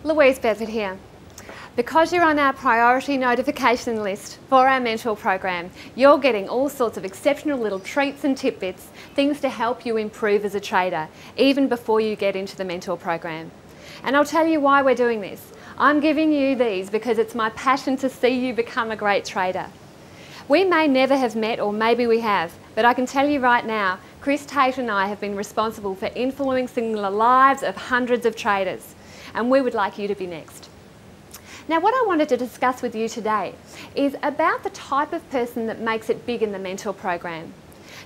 Louise Bedford here. Because you're on our priority notification list for our mentor program, you're getting all sorts of exceptional little treats and tidbits, things to help you improve as a trader, even before you get into the mentor program. And I'll tell you why we're doing this. I'm giving you these because it's my passion to see you become a great trader. We may never have met, or maybe we have, but I can tell you right now, Chris Tate and I have been responsible for influencing the lives of hundreds of traders, and we would like you to be next. Now, what I wanted to discuss with you today is about the type of person that makes it big in the mentor program.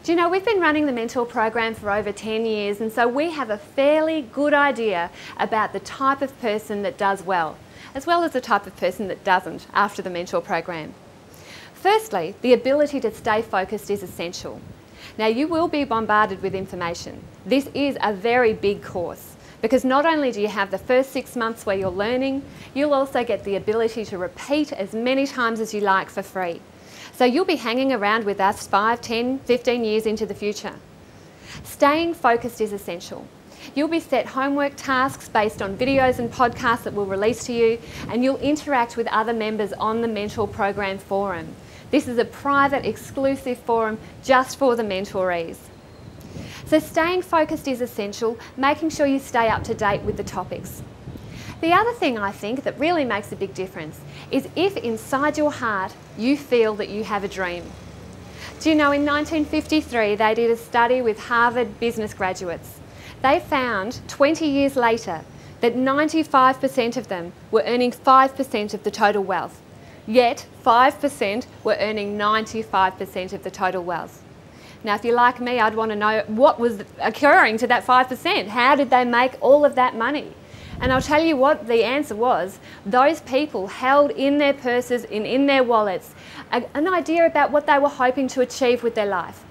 Do you know, we've been running the mentor program for over 10 years, and so we have a fairly good idea about the type of person that does well as the type of person that doesn't after the mentor program. Firstly, the ability to stay focused is essential. Now, you will be bombarded with information. This is a very big course, because not only do you have the first 6 months where you're learning, you'll also get the ability to repeat as many times as you like for free. So you'll be hanging around with us 5, 10, 15 years into the future. Staying focused is essential. You'll be set homework tasks based on videos and podcasts that we'll release to you, and you'll interact with other members on the mentor program forum. This is a private, exclusive forum just for the mentorees. So staying focused is essential, making sure you stay up to date with the topics. The other thing I think that really makes a big difference is if inside your heart you feel that you have a dream. Do you know, in 1953 they did a study with Harvard business graduates. They found 20 years later that 95% of them were earning 5% of the total wealth, yet 5% were earning 95% of the total wealth. Now, if you're like me, I'd want to know what was occurring to that 5%. How did they make all of that money? And I'll tell you what the answer was. Those people held in their purses and in their wallets an idea about what they were hoping to achieve with their life.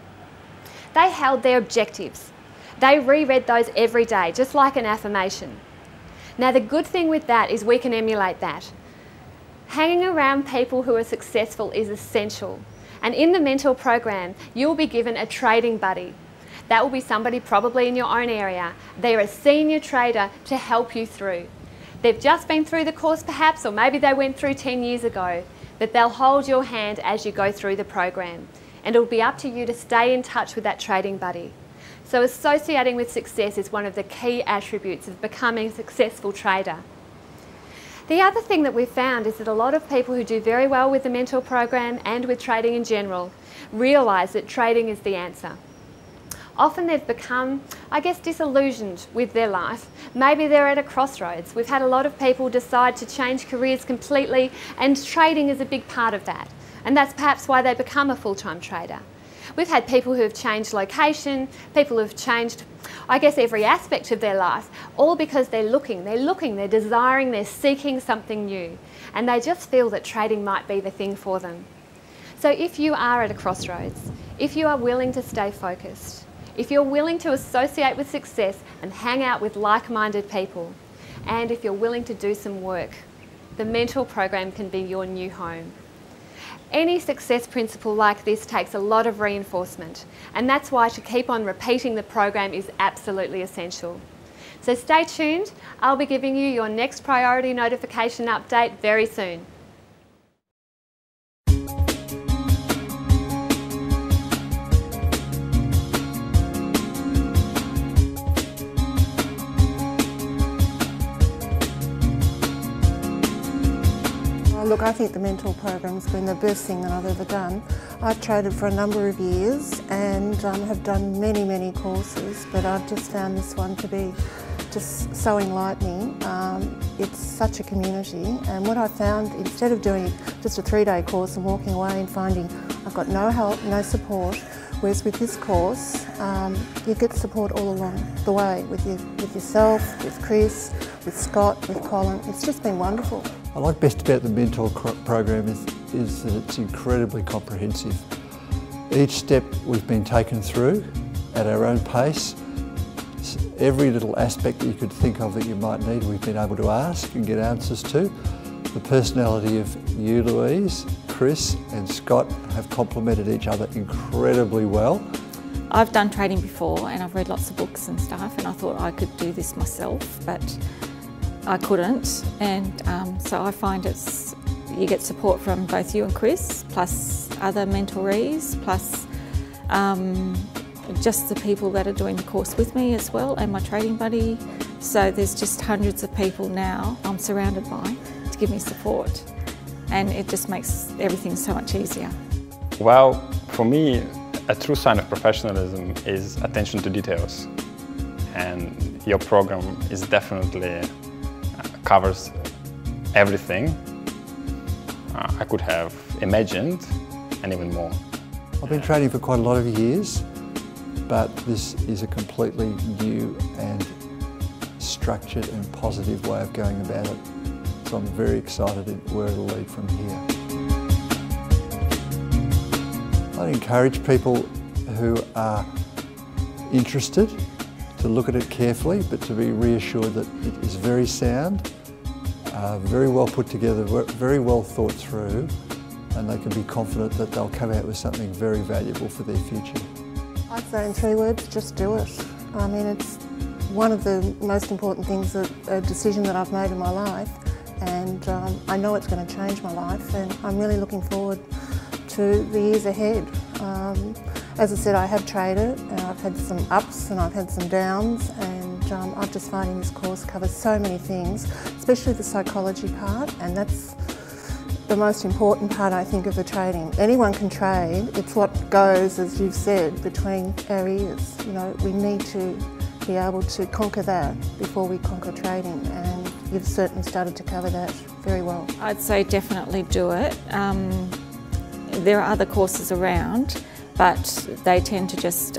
They held their objectives. They reread those every day, just like an affirmation. Now, the good thing with that is we can emulate that. Hanging around people who are successful is essential. And in the mentor program, you'll be given a trading buddy. That will be somebody probably in your own area. They're a senior trader to help you through. They've just been through the course perhaps, or maybe they went through 10 years ago, but they'll hold your hand as you go through the program. And it'll be up to you to stay in touch with that trading buddy. So associating with success is one of the key attributes of becoming a successful trader. The other thing that we've found is that a lot of people who do very well with the mentor program and with trading in general realise that trading is the answer. Often they've become, I guess, disillusioned with their life. Maybe they're at a crossroads. We've had a lot of people decide to change careers completely, and trading is a big part of that. And that's perhaps why they become a full-time trader. We've had people who have changed location, people who have changed, I guess, every aspect of their life, all because they're looking, they're desiring, they're seeking something new, and they just feel that trading might be the thing for them. So if you are at a crossroads, if you are willing to stay focused, if you're willing to associate with success and hang out with like-minded people, and if you're willing to do some work, the mentor program can be your new home. Any success principle like this takes a lot of reinforcement, and that's why to keep on repeating the program is absolutely essential. So stay tuned. I'll be giving you your next priority notification update very soon. Look, I think the mentor program's been the best thing that I've ever done. I've traded for a number of years and have done many courses, but I've just found this one to be just so enlightening. It's such a community, and what I found, instead of doing just a 3-day course and walking away and finding I've got no help, no support, whereas with this course, you get support all along the way with yourself, with Chris, with Scott, with Colin. It's just been wonderful. What I like best about the mentor program is that it's incredibly comprehensive. Each step we've been taken through at our own pace. Every little aspect that you could think of that you might need, we've been able to ask and get answers to. The personality of you, Louise, Chris and Scott have complemented each other incredibly well. I've done trading before and I've read lots of books and stuff, and I thought I could do this myself, but I couldn't, and so I find you get support from both you and Chris, plus other mentorees, plus just the people that are doing the course with me as well, and my trading buddy. So there's just hundreds of people now I'm surrounded by to give me support, and it just makes everything so much easier. Well, for me, a true sign of professionalism is attention to details, and your program is definitely covers everything I could have imagined and even more. I've been trading for quite a lot of years, but this is a completely new and structured and positive way of going about it. So I'm very excited at where it'll lead from here. I'd encourage people who are interested to look at it carefully, but to be reassured that it is very sound, very well put together, very well thought through, and they can be confident that they'll come out with something very valuable for their future. I'd say in 3 words, just do it. I mean, it's one of the most important things, a decision that I've made in my life, and I know it's going to change my life, and I'm really looking forward to the years ahead. As I said, I have traded, and I've had some ups and I've had some downs, and I'm just finding this course covers so many things, especially the psychology part, and that's the most important part, I think, of the trading. Anyone can trade. It's what goes, as you've said, between our ears. You know, we need to be able to conquer that before we conquer trading, and you've certainly started to cover that very well. I'd say definitely do it. There are other courses around, but they tend to just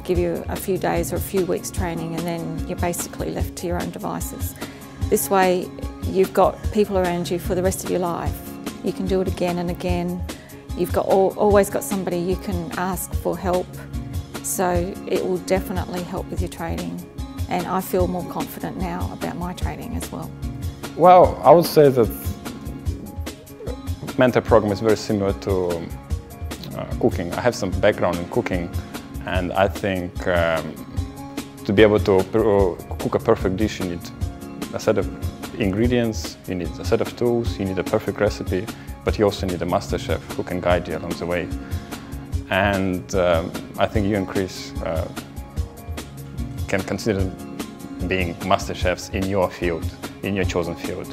give you a few days or a few weeks training, and then you're basically left to your own devices. This way you've got people around you for the rest of your life. You can do it again and again. You've got always got somebody you can ask for help, so it will definitely help with your trading, and I feel more confident now about my trading as well. Well, I would say that mentor program is very similar to cooking. I have some background in cooking, and I think to be able to cook a perfect dish, you need a set of ingredients, you need a set of tools, you need a perfect recipe, but you also need a master chef who can guide you along the way. And I think you and Chris can consider being master chefs in your field, in your chosen field.